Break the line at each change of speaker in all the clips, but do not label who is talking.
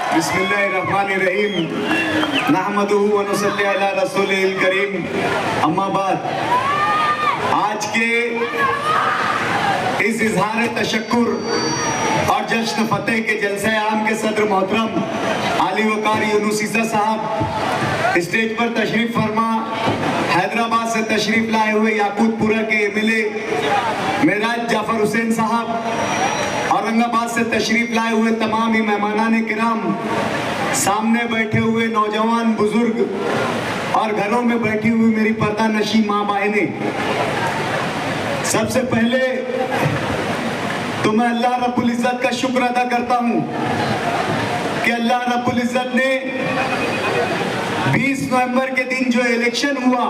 बिस्मिल्लाहिर्रहमानिर्रहीम नहमदुहु व नुसल्ली अला रसूलिल करीम अम्मा बाद। आज के इस इजहार तशक्कुर और जश्न फतेह के जलसे आम के सदर मोहतरम आली वकार यूनुस ईसा साहब स्टेज पर तशरीफ फरमा, हैदराबाद से तशरीफ लाए हुए याकूतपुरा के एमएलए मेराज जाफर हुसैन साहब, औरंगाबाद से तशरीफ लाए हुए तमाम ही मेहमानान किराम, सामने बैठे हुए नौजवान बुजुर्ग और घरों में बैठी हुई मेरी पर्दा नशी माँ बहनें, सबसे पहले तो मैं अल्लाह रब्बुल इज्जत का शुक्र अदा करता हूँ कि अल्लाह रब्बुल इज्जत ने 20 नवंबर के दिन जो इलेक्शन हुआ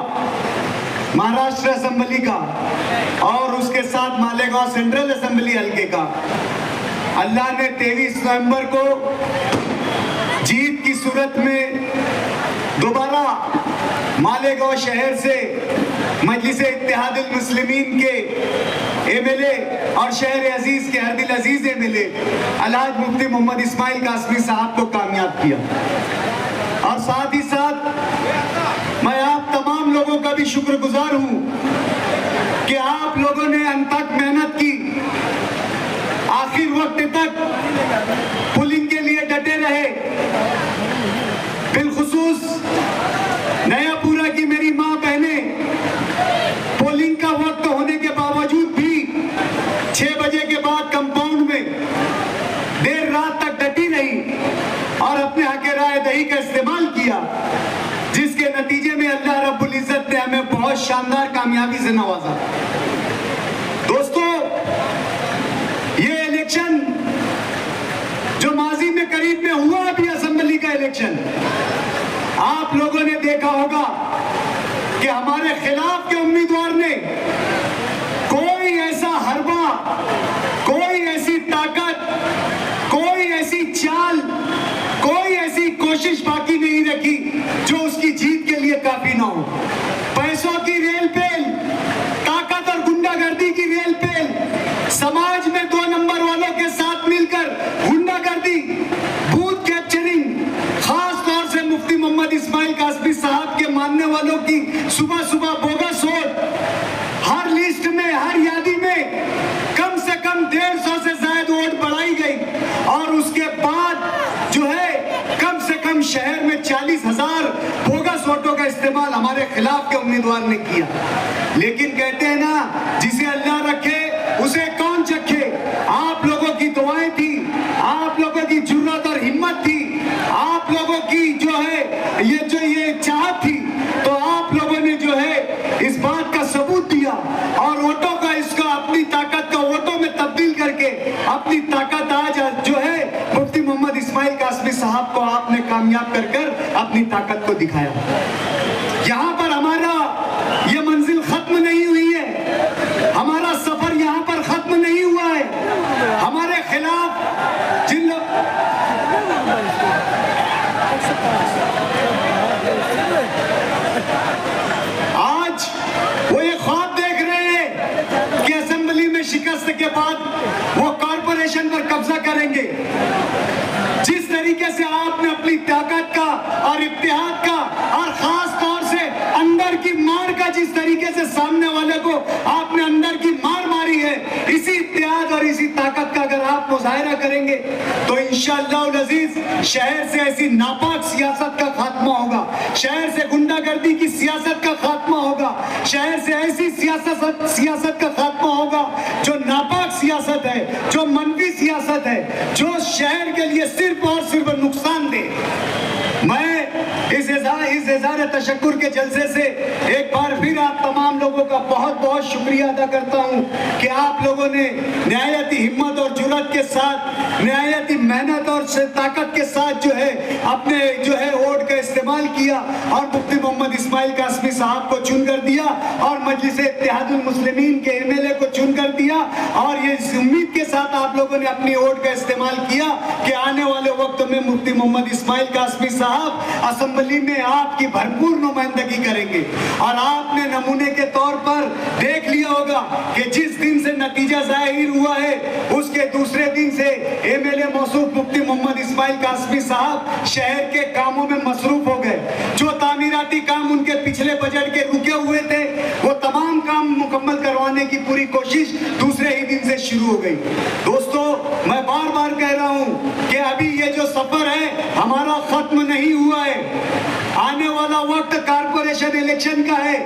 महाराष्ट्र असेंबली का और उसके साथ मालेगांव सेंट्रल असेंबली हल्के का, अल्लाह ने 23 नवंबर को जीत की सूरत में दोबारा मालेगांव शहर से मजलिस-ए इत्तेहादुल मुस्लिमीन के एमएलए और शहर अजीज के हरदिल अजीज एमएलए अलहाज मुफ्ती मोहम्मद इस्माइल कासमी साहब को कामयाब किया। और साथ ही साथ मैं आप तमाम लोगों का भी शुक्रगुजार हूं कि आप लोगों ने अनथक मेहनत की, आखिर वक्त तक पुलिंग के लिए डटे रहे। बिलखुसूस नयापुरा की मेरी माँ बहनें पोलिंग का वक्त होने के बावजूद भी 6 बजे के बाद कंपाउंड में देर रात तक डटी रही और अपने हक राय दही का इस्तेमाल किया, जिसके नतीजे में अल्लाह रब्बुल इज्जत ने हमें बहुत शानदार कामयाबी से नवाजा। दोस्तों, ये इलेक्शन जो माजी में करीब में हुआ अभी असेंबली का इलेक्शन, आप लोगों ने देखा होगा कि हमारे खिलाफ के उम्मीदवार ने कोई ऐसा हरबा, कोई ऐसी ताकत, कोई ऐसी चाल, कोई ऐसी कोशिश बाकी नहीं रखी जो उसकी जीत के लिए काफी ना हो। पैसों की रेल पेल, ताकत और गुंडागर्दी की रेल पेल, समाज में 2 नंबर वालों के साथ मिलकर गुंडागर्दी, बूथ कैप्चरिंग, खास तौर से मुफ्ती मोहम्मद इस्माइल कासमी साहब के मानने वालों की सुबह सुबह बोगस वोट, हर लिस्ट में, हर यादी में कम से कम 150 से ज्यादा वोट बढ़ाई गई और उसके बाद जो है कम से कम शहर में 40,000 बोगस वोटों का इस्तेमाल हमारे खिलाफ के उम्मीदवार ने किया। लेकिन कहते हैं ना, जिसे अल्लाह रखे उसे कौन चखे। आप लोगों की दुआएं थी, आप लोगों की जुर्रत और हिम्मत थी, आप लोगों की जो है ये चाहत थी, तो आप लोगों ने जो है इस बात का सबूत दिया और वोटों का इसका अपनी ताकत का वोटों में तब्दील करके अपनी ताकत आज जो है मुफ्ती मोहम्मद इस्माइल कासमी साहब को आपने कामयाब कर अपनी ताकत को दिखाया। यहाँ पर हमारा ये मंजिल खत्म नहीं हुई है, हमारा सफर यहाँ पर खत्म नहीं हुआ है। हमारे खिलाफ जिन लोग आज वो ये ख्वाब देख रहे हैं कि असेंबली में शिकस्त के बाद वो कॉरपोरेशन पर कब्जा करेंगे, जिस तरीके से आपने अपनी ताकत का और इत्तेहाद का और खास तौर से अंदर की मार का, जिस तरीके से सामने वाले को आपने अंदर की मार मारी है, इसी इत्तेहाद और इसी ताकत का अगर आप मुजाहिरा करेंगे तो इंशाअल्लाह अजीज शहर से ऐसी नापाक सियासत का खात्मा होगा, शहर से गुंडागर्दी की सियासत का खात्मा होगा, शहर से ऐसी सियासत का खात्मा होगा जो नापाक सियासत है, जो मनफी सियासत है, जो शहर के लिए सिर्फ और सिर्फ नुकसान दे। मैं इस इज़हार तशक्कुर के जलसे से एक बार फिर आप तमाम लोगों का बहुत बहुत शुक्रिया अदा करता हूं कि आप लोगों ने निहायती हिम्मत और जुर्रत के साथ, निहायती मेहनत और ताकत के साथ जो है अपने जो है वोट का इस्तेमाल किया और मुफ्ती मोहम्मद इस्माइल कासमी साहब को चुन कर दिया और मजलिस-ए इत्तेहादुल मुस्लिमीन के एमएलए को चुन कर दिया। और ये इस उम्मीद के साथ आप लोगों ने अपनी वोट का इस्तेमाल किया कि आने वाले वक्त में मुफ्ती मोहम्मद इस्माइल कासमी साहब असेंबली में आपकी भरपूर नुमाइंदगी करेंगे। और आपने नमूने के तौर पर देख लिया होगा कि जिस दिन से नतीजा जाहिर हुआ है उसके दूसरे दिन से एमएलए मौसूफ मुफ्ती मोहम्मद इस्माइल कासमी साहब शहर के कामों में मसरूफ हो गए। जो तामीराती काम उनके पिछले बजट के रुके हुए थे, वो तमाम काम मुकम्मल करवाने की पूरी कोशिश दूसरे ही दिन से शुरू हो गई। दोस्तों, मैं बार बार कह रहा हूं कि अभी ये जो सफर है हमारा खत्म नहीं हुआ है। आने वाला वक्त कारपोरेशन इलेक्शन का है,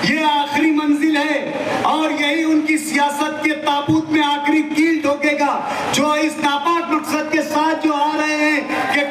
ये आखिरी मंजिल है और यही उनकी सियासत के ताबूत में आखिरी कील ठोकेगा, जो इस नापाक मकसद के साथ जो आ रहे हैं कि